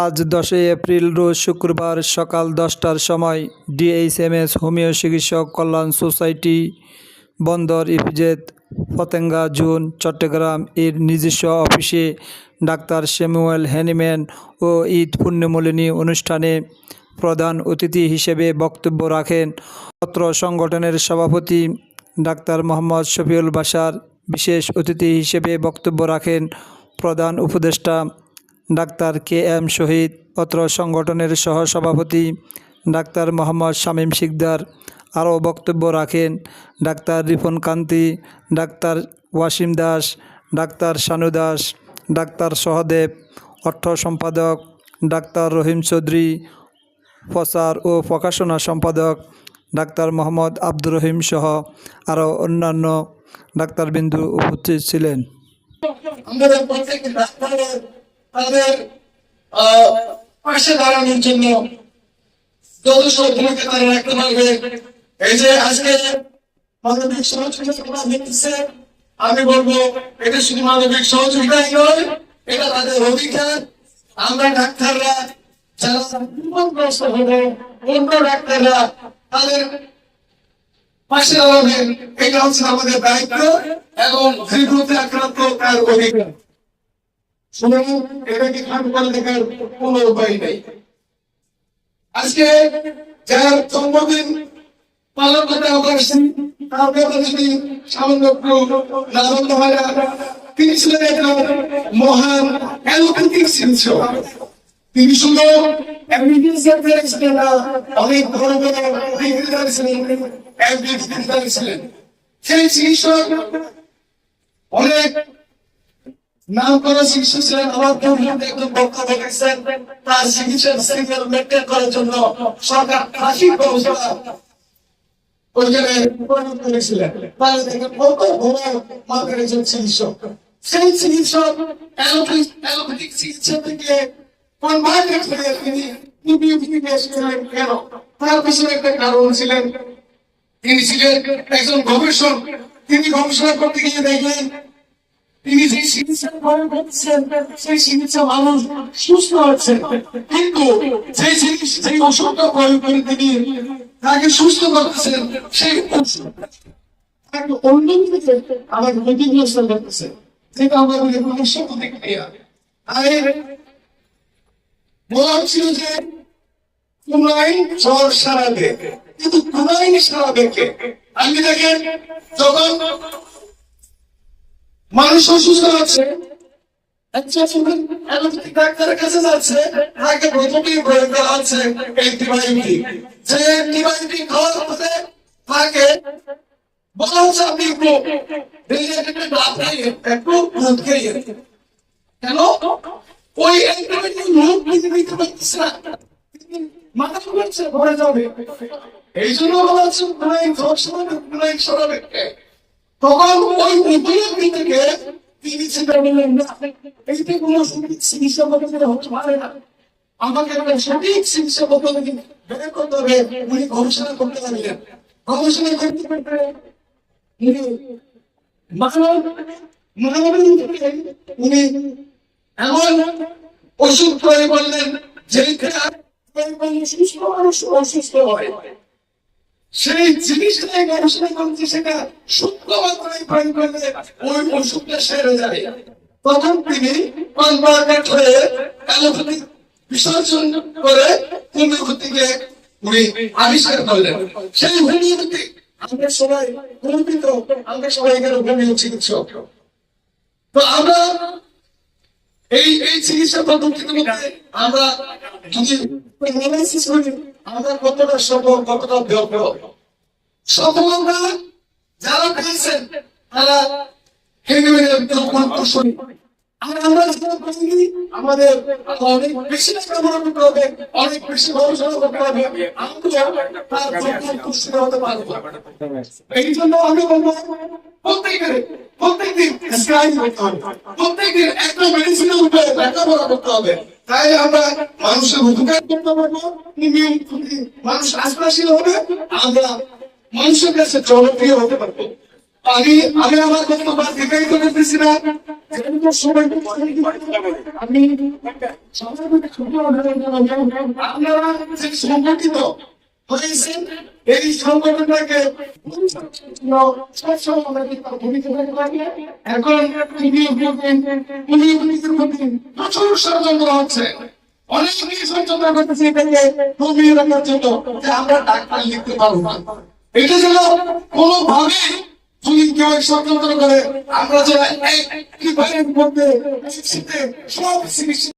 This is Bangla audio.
আজ 10 এপ্রিল রোজ শুক্রবার সকাল 10টার সময় ডিএইচএমএস হোমিও চিকিৎসক কল্যাণ সোসাইটি বন্দর ইপিজেড পতেঙ্গা জোন চট্টগ্রাম এর নিজস্ব অফিসে ডাক্তার স্যামুয়েল হ্যানিম্যান ও ঈদ পুণ্যমোলিনী অনুষ্ঠানে প্রধান অতিথি হিসেবে বক্তব্য রাখেন অত্র সংগঠনের সভাপতি ডাক্তার মোহাম্মদ শফিউল বাশার। বিশেষ অতিথি হিসেবে বক্তব্য রাখেন প্রধান উপদেষ্টা ডাক্তার KM শহীদ, অত্র সংগঠনের সহসভাপতি ডাক্তার মোহাম্মদ শামীম শিকদার। আরও বক্তব্য রাখেন doctor Ripon Kanti, doctor Wasim Das, doctor Shanu Das, doctor Sahadev, অর্থ সম্পাদক ডাক্তার রহিম চৌধুরী, প্রচার ও প্রকাশনা সম্পাদক ডাক্তার মোহাম্মদ আব্দুর রহিম সহ আরও অন্যান্য ডাক্তারবৃন্দু উপস্থিত ছিলেন। আমাদের প্রত্যেকটি ডাক্তারের তাদের পাশে দাঁড়ানোর জন্য যথেষ্ট ভূমিকা তারা রাখতে পারবে। এই যে আজকে মানবিক সহযোগিতা দিচ্ছে, আমি বলবো এটা শুধু মানবিক সহযোগিতাই নয়, এটা তাদের অধিকার। আমরা ডাক্তাররা যারা বিপদগ্রস্ত হবে, অন্য ডাক্তাররা তাদের পাশে দাঁড়াবেন, এটা হচ্ছে আমাদের দায়িত্ব এবং হৃদরোগে আক্রান্ত তার অধিকার। শুনুন, এটাকে খান করে দেখার কোন উপায় নেই। আজকে যার জন্মদিন পালন করতে অবশ্যই তার কথা যদি সামান্য নাম হয় না, তিনি ছিলেন একজন মহান অ্যালোপ্যাথিক চিকিৎসক। তিনি শুধু অনেক বড় বড় ডিগ্রিধারী ছিলেন, MD ছিলেন। সেই চিকিৎসক অনেক নাম করা চিকিৎসক ছিলেন। আমার একজন বক্তব্য রেখেছেন তার চিকিৎসার সিরিয়াল মেনটেন করার জন্য সরকার 80 ব্যবস্থা ওইখানে প্রয়োগ করেছিলেন। তাহলে দেখেন কত বড় মাপের একজন চিকিৎসক। সেই চিকিৎসক অ্যালোপ্যাথিক চিকিৎসা থেকে কনভার্ট হয়ে তিনি ইউপিতে এসেছিলেন কেন? তার পিছনে একটা কারণ ছিলেন, তিনি ছিলেন একজন গবেষক। তিনি গবেষণা করতে গিয়ে দেখলেন তিনি যে চিকিৎসা প্রয়োগ করছেন সেই চিকিৎসা মানুষ সুস্থ হচ্ছে, কিন্তু যে জিনিস সেই ওষুধটা প্রয়োগ করে তিনি তাকে সুস্থ করতেছেন সেই ওষুধ তাকে অন্য দিকে আবার ক্ষতিগ্রস্ত করতেছে, যেটা আমরা বলি পার্শ্ব প্রতিক্রিয়া। আর বলা হচ্ছিল যে কুনাইন জ্বর সারাবে, কিন্তু কুনাইন সারাবে কে? আপনি দেখেন যখন মানুষ অসুস্থ হচ্ছে, ডাক্তারের কাছে যাচ্ছে, তাকে প্রথমেই প্রয়োগ করা হচ্ছে অ্যান্টিবায়োটিক। যে অ্যান্টিবায়োটিক খাওয়ার পরে তাকে বলা হচ্ছে আপনি একটু দুধ খাইয়ে। কেন? ওই অ্যান্টিবায়োটিক লোক নিতে পারতেছে না, মাথা ঘুরছে, ভরে যাবে। এই জন্য বলা হচ্ছে কুনাইন সরাবে। তখন ওই উপলব্ধি থেকে তিনি চিন্তা করলেন না, এইটা কোনো সঠিক চিকিৎসা পদ্ধতি হতে পারে না, আমাকে সঠিক চিকিৎসা পদ্ধতি বের করতে হবে। উনি গবেষণা করতে পারলেন, গবেষণা করতে করতে উনি এমন ওষুধ তৈরি করলেন যেটা সুস্থ মানুষ অসুস্থ হয়। সেই জিনিসটাই গবেষণা করছে, সেটা সূক্ষ্ম মাত্রায় প্রয়োগ করলে ওই ওষুধটা সেরে যায়। তখন তিনি কনভার্টেড হয়ে অ্যালোপ্যাথিক বিসর্জন করে হোমিওপ্যাথিকে উনি আবিষ্কার করলেন। সেই হোমিওপ্যাথি আমরা সবাই গর্বিত, আমরা সবাই এখানে হোমিও চিকিৎসক। তো আমরা এই চিকিৎসা পদ্ধতির মধ্যে আমরা যদি অ্যানালাইসিস করি, আমাদের কতটা সফল, কতটা ব্যর্থ। সফলতা যারা পেয়েছেন তারা আমাদের অনেক বেশি লেখাপড়া করতে হবে, অনেক বেশি গবেষণা করতে হবে, হতে পারবো। এই জন্য আমি বলবো প্রত্যেকদিন একটা মেডিসিনের উপরে লেখাপড়া করতে হবে। তাই আমরা মানুষের উপকার করতে পারবো, মানুষ আশ্বাসী হবে, আমরা মানুষের কাছে জনপ্রিয় হতে পারবো। আমি আমার বক্তব্য দীর্ঘায়িত করতেছি না। আমি আপনারা যে সংগঠিত হয়েছেন এই সংগঠনটাকে এখন প্রচুর ষড়যন্ত্র হচ্ছে, অনেক ষড়যন্ত্র করতেছে এটাকে কমিয়ে রাখার জন্য যে আমরা ডাক্তার লিখতে পারবো না। এটা যেন কোনোভাবে যদি কেউ ষড়যন্ত্র করে আমরা যারা একই ভাইয়ের মধ্যে সব চিকিৎসা